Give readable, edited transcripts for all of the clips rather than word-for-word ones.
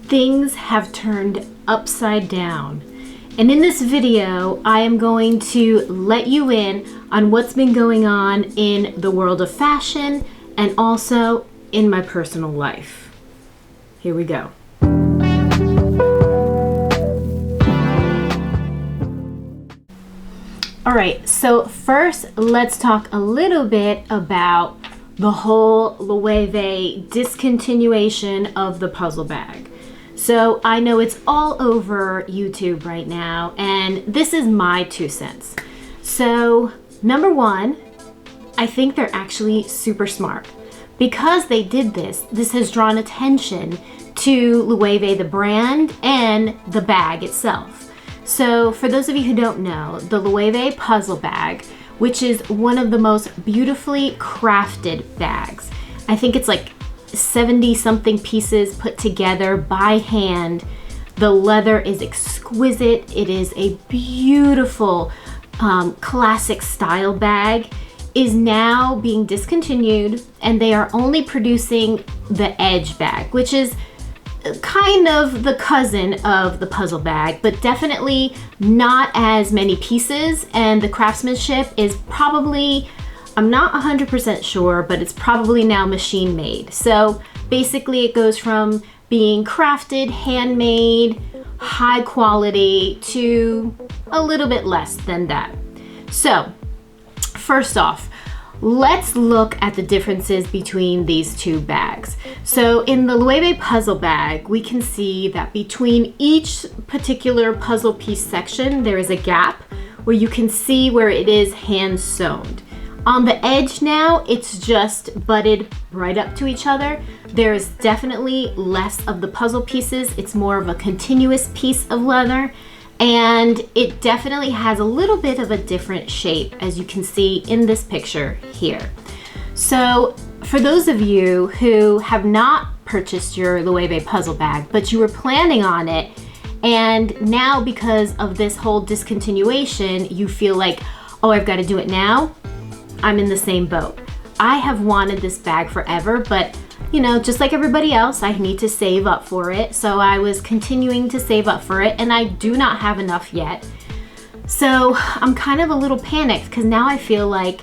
things have turned upside down. And in this video, I am going to let you in on what's been going on in the world of fashion and also in my personal life. Here we go. All right, so first let's talk a little bit about the whole Loewe discontinuation of the puzzle bag. So I know it's all over YouTube right now, and this is my 2 cents. So number one, I think they're actually super smart. Because they did this, this has drawn attention to Loewe, the brand, and the bag itself. So for those of you who don't know, the Loewe puzzle bag, which is one of the most beautifully crafted bags. I think it's like 70 something pieces put together by hand. The leather is exquisite. It is a beautiful classic style bag, is now being discontinued, and they are only producing the Edge bag, which is kind of the cousin of the puzzle bag, but definitely not as many pieces, and the craftsmanship is probably, I'm not 100% sure, but it's probably now machine made. So basically it goes from being crafted, handmade, high quality to a little bit less than that. So first off, let's look at the differences between these two bags. So in the Loewe puzzle bag, we can see that between each particular puzzle piece section, there is a gap where you can see where it is hand sewn. On the Edge now, it's just butted right up to each other. There is definitely less of the puzzle pieces. It's more of a continuous piece of leather. And it definitely has a little bit of a different shape, as you can see in this picture here. So for those of you who have not purchased your Loewe puzzle bag, but you were planning on it, and now because of this whole discontinuation, you feel like, oh, I've got to do it now, I'm in the same boat. I have wanted this bag forever, but you know, just like everybody else, I need to save up for it. So I was continuing to save up for it, and I do not have enough yet. So I'm kind of a little panicked because now I feel like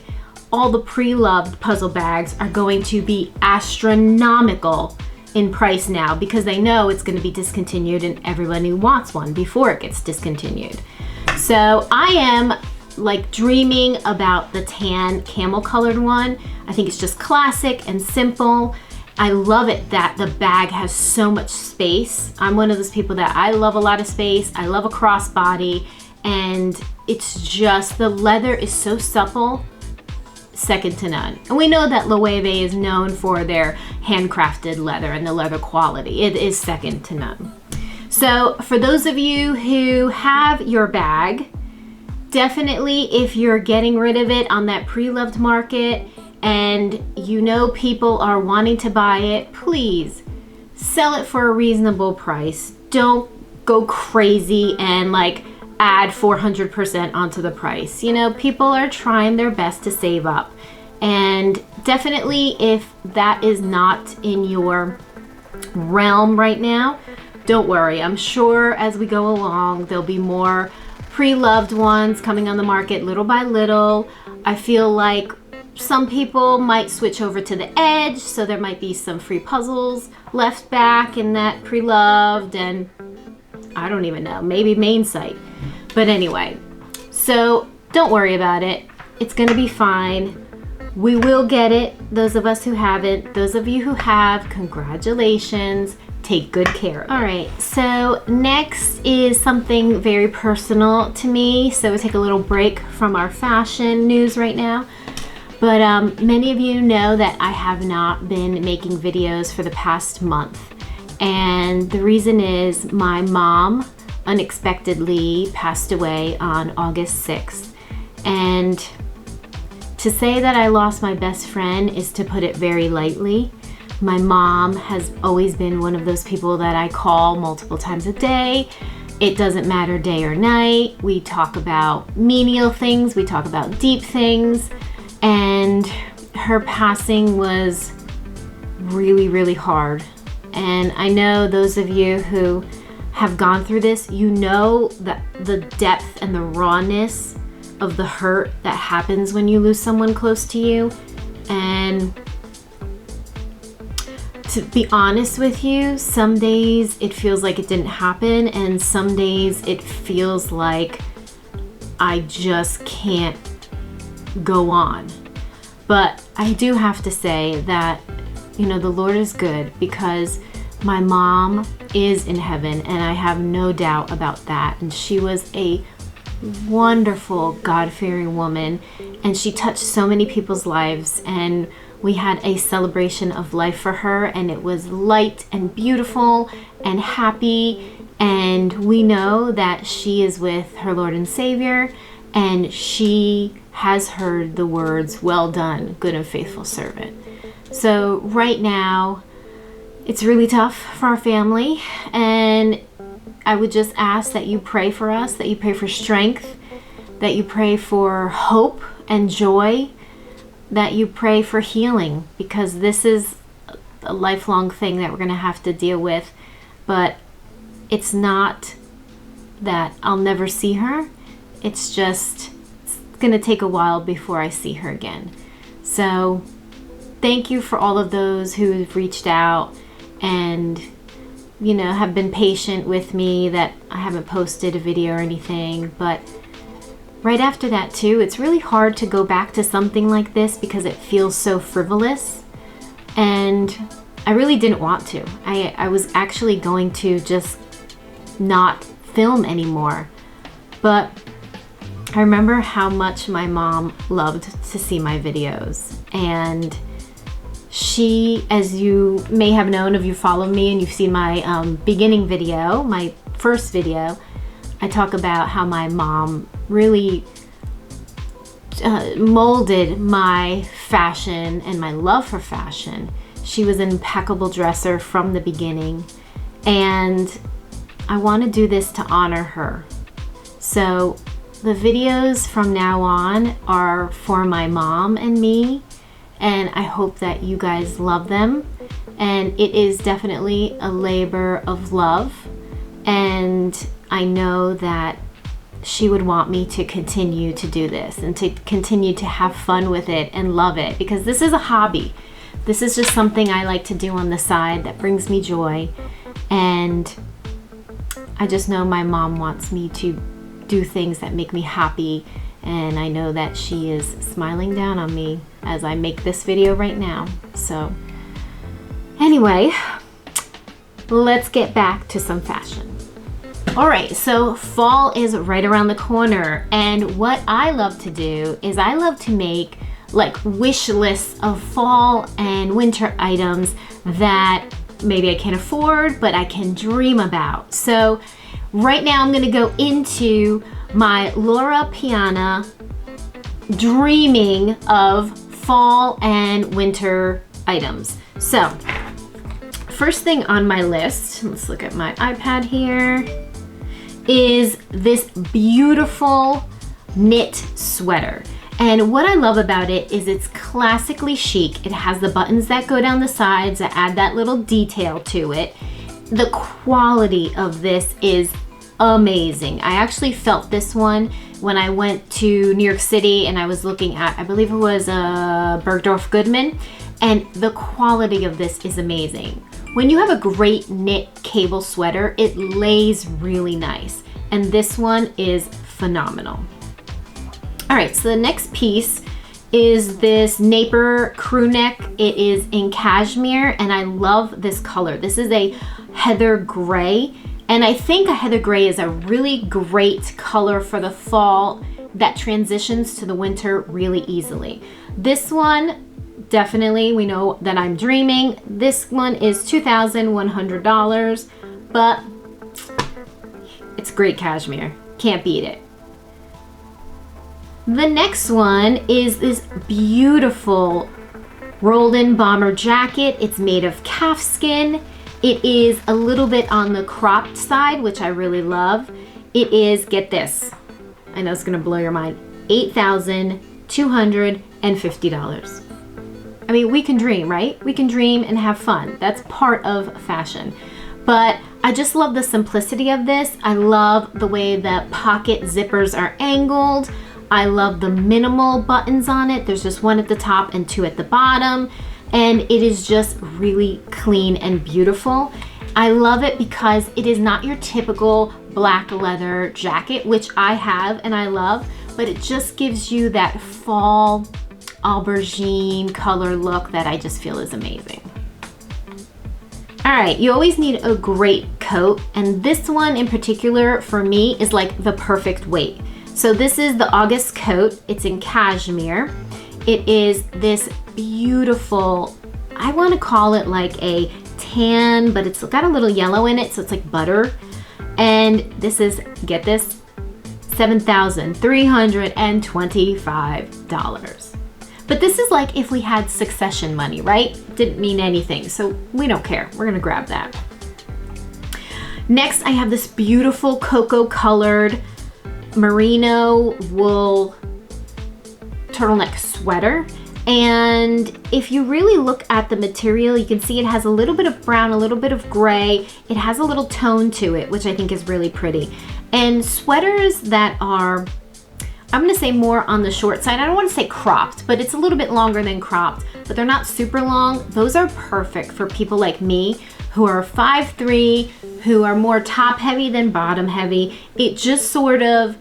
all the pre-loved puzzle bags are going to be astronomical in price now because they know it's going to be discontinued and everybody wants one before it gets discontinued. So I am like dreaming about the tan camel colored one. I think it's just classic and simple. I love it that the bag has so much space. I'm one of those people that I love a lot of space. I love a crossbody, and it's just, the leather is so supple, second to none. And we know that Loewe is known for their handcrafted leather and the leather quality. It is second to none. So for those of you who have your bag, definitely if you're getting rid of it on that pre-loved market, and you know people are wanting to buy it, please sell it for a reasonable price. Don't go crazy and like add 400% onto the price. You know, people are trying their best to save up. And definitely if that is not in your realm right now, don't worry. I'm sure as we go along, there'll be more pre-loved ones coming on the market little by little. I feel like some people might switch over to the Edge, so there might be some free puzzles left back in that pre-loved, and I don't even know, maybe main site. But anyway, so don't worry about it. It's gonna be fine. We will get it, those of us who haven't. Those of you who have, congratulations. Take good care of it. All right, so next is something very personal to me. So we take a little break from our fashion news right now. But many of you know that I have not been making videos for the past month. And the reason is my mom unexpectedly passed away on August 6th. And to say that I lost my best friend is to put it very lightly. My mom has always been one of those people that I call multiple times a day. It doesn't matter day or night. We talk about menial things, we talk about deep things, and her passing was really, really hard. And I know those of you who have gone through this, you know that the depth and the rawness of the hurt that happens when you lose someone close to you. And to be honest with you, some days it feels like it didn't happen, and some days it feels like I just can't go on. But I do have to say that, you know, the Lord is good, because my mom is in heaven, and I have no doubt about that. And she was a wonderful, God-fearing woman, and she touched so many people's lives, and we had a celebration of life for her, and it was light and beautiful and happy. And we know that she is with her Lord and Savior, and she has heard the words, "Well done, good and faithful servant." So right now, it's really tough for our family, and I would just ask that you pray for us, that you pray for strength, that you pray for hope and joy, that you pray for healing, because this is a lifelong thing that we're going to have to deal with. But it's not that I'll never see her. It's just, it's going to take a while before I see her again. So thank you for all of those who've reached out and, you know, have been patient with me that I haven't posted a video or anything. But right after that too, it's really hard to go back to something like this because it feels so frivolous, and I really didn't want to. I was actually going to just not film anymore, but I remember how much my mom loved to see my videos. And she, as you may have known if you follow me and you've seen my beginning video, my first video, I talk about how my mom really molded my fashion and my love for fashion. She was an impeccable dresser from the beginning, and I want to do this to honor her. So the videos from now on are for my mom and me, and I hope that you guys love them. And it is definitely a labor of love, and I know that she would want me to continue to do this and to continue to have fun with it and love it, because this is a hobby. This is just something I like to do on the side that brings me joy, and I just know my mom wants me to do things that make me happy, and I know that she is smiling down on me as I make this video right now. So anyway, let's get back to some fashion. All right, so fall is right around the corner, and what I love to do is I love to make like wish lists of fall and winter items that maybe I can't afford, but I can dream about. So right now I'm gonna go into my Loro Piana dreaming of fall and winter items. So first thing on my list, let's look at my iPad here, is this beautiful knit sweater. And what I love about it is it's classically chic. It has the buttons that go down the sides that add that little detail to it. The quality of this is amazing. I actually felt this one when I went to New York City and I was looking at, I believe it was Bergdorf Goodman, and the quality of this is amazing. When you have a great knit cable sweater, it lays really nice, and this one is phenomenal. All right, so the next piece is this Napier crew neck. It is in cashmere, and I love this color. This is a heather gray, and I think a heather gray is a really great color for the fall that transitions to the winter really easily. This one, definitely, we know that I'm dreaming. This one is $2,100, but it's great cashmere. Can't beat it. The next one is this beautiful rolled-in bomber jacket. It's made of calf skin. It is a little bit on the cropped side, which I really love. It is, get this, I know it's gonna blow your mind, $8,250. I mean, we can dream, right? We can dream and have fun. That's part of fashion. But I just love the simplicity of this. I love the way that pocket zippers are angled. I love the minimal buttons on it. There's just one at the top and two at the bottom. And it is just really clean and beautiful. I love it because it is not your typical black leather jacket, which I have and I love, but it just gives you that fall aubergine color look that I just feel is amazing. All right, you always need a great coat, and this one in particular for me is like the perfect weight. So this is the August coat. It's in cashmere. It is this beautiful, I want to call it like a tan, but it's got a little yellow in it, so it's like butter. And this is, get this, $7,325. But this is like if we had Succession money, right? Didn't mean anything, so we don't care. We're gonna grab that. Next, I have this beautiful cocoa colored merino wool turtleneck sweater. And if you really look at the material, you can see it has a little bit of brown, a little bit of gray. It has a little tone to it, which I think is really pretty. And sweaters that are, I'm gonna say more on the short side. I don't wanna say cropped, but it's a little bit longer than cropped, but they're not super long. Those are perfect for people like me who are 5'3", who are more top heavy than bottom heavy. It just sort of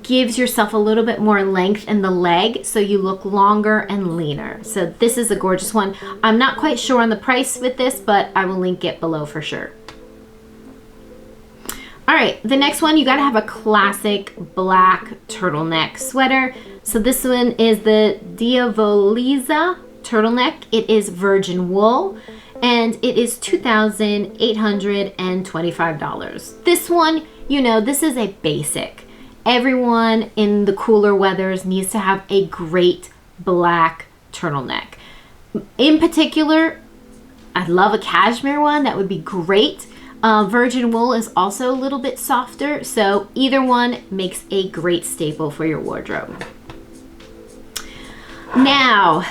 gives yourself a little bit more length in the leg so you look longer and leaner. So this is a gorgeous one. I'm not quite sure on the price with this, but I will link it below for sure. All right, the next one, you gotta have a classic black turtleneck sweater. So this one is the Diavoliza turtleneck. It is virgin wool, and it is $2,825. This one, you know, this is a basic. Everyone in the cooler weathers needs to have a great black turtleneck. In particular, I love a cashmere one. That would be great. Virgin wool is also a little bit softer, so either one makes a great staple for your wardrobe. Now,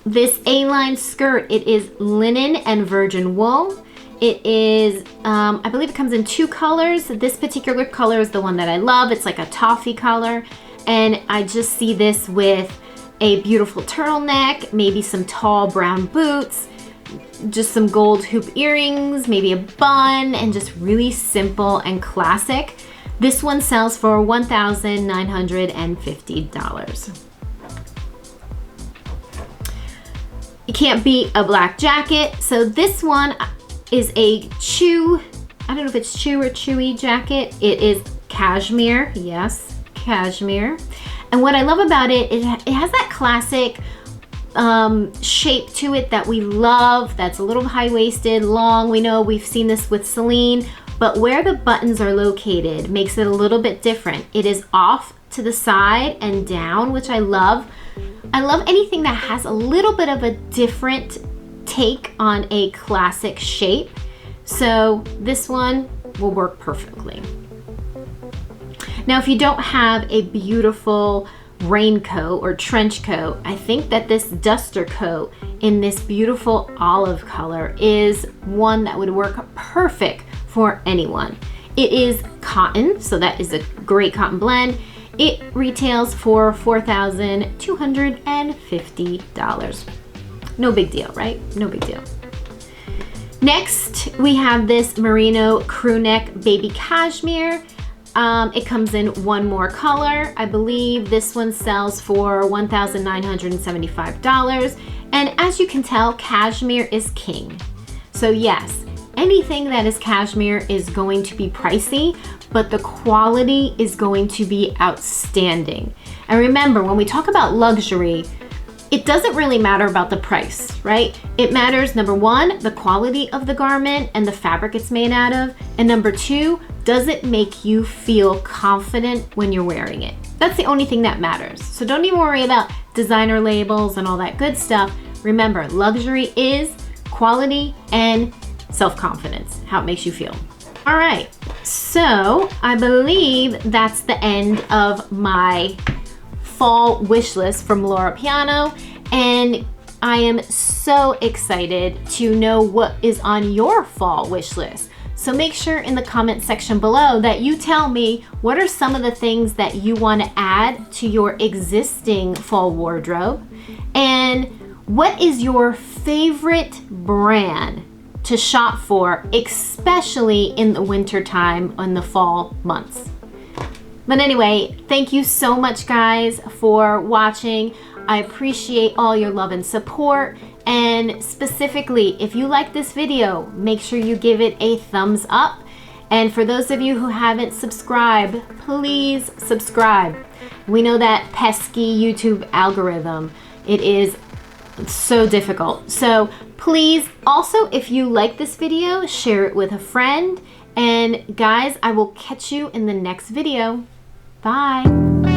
this A-line skirt, it is linen and virgin wool. It is, I believe it comes in 2 colors. This particular color is the one that I love. It's like a toffee color. And I just see this with a beautiful turtleneck, maybe some tall brown boots, just some gold hoop earrings, maybe a bun, and just really simple and classic. This one sells for $1,950. You can't beat a black jacket. So this one is a chew, I don't know if it's chew or chewy jacket. It is cashmere, yes, cashmere. And what I love about it, it has that classic shape to it that we love, that's a little high-waisted, long. We know we've seen this with Celine, but where the buttons are located makes it a little bit different. It is off to the side and down, which I love. I love anything that has a little bit of a different take on a classic shape. So this one will work perfectly. Now, if you don't have a beautiful raincoat or trench coat, I think that this duster coat in this beautiful olive color is one that would work perfect for anyone. It is cotton, so that is a great cotton blend. It retails for $4,250. No big deal, right? No big deal. Next, we have this merino crew neck baby cashmere. It comes in one more color. I believe this one sells for $1,975. And as you can tell, cashmere is king. So yes, anything that is cashmere is going to be pricey, but the quality is going to be outstanding. And remember, when we talk about luxury, it doesn't really matter about the price, right? It matters, number one, the quality of the garment and the fabric it's made out of. And number two, does it make you feel confident when you're wearing it? That's the only thing that matters. So don't even worry about designer labels and all that good stuff. Remember, luxury is quality and self-confidence, how it makes you feel. All right, so I believe that's the end of my fall wish list from Loro Piana. And I am so excited to know what is on your fall wish list. So make sure in the comment section below that you tell me what are some of the things that you want to add to your existing fall wardrobe, and what is your favorite brand to shop for, especially in the winter time in the fall months. But anyway, thank you so much guys for watching. I appreciate all your love and support. And specifically, if you like this video, make sure you give it a thumbs up. And for those of you who haven't subscribed, please subscribe. We know that pesky YouTube algorithm, it is so difficult. So please, also, if you like this video, share it with a friend. And guys, I will catch you in the next video. Bye.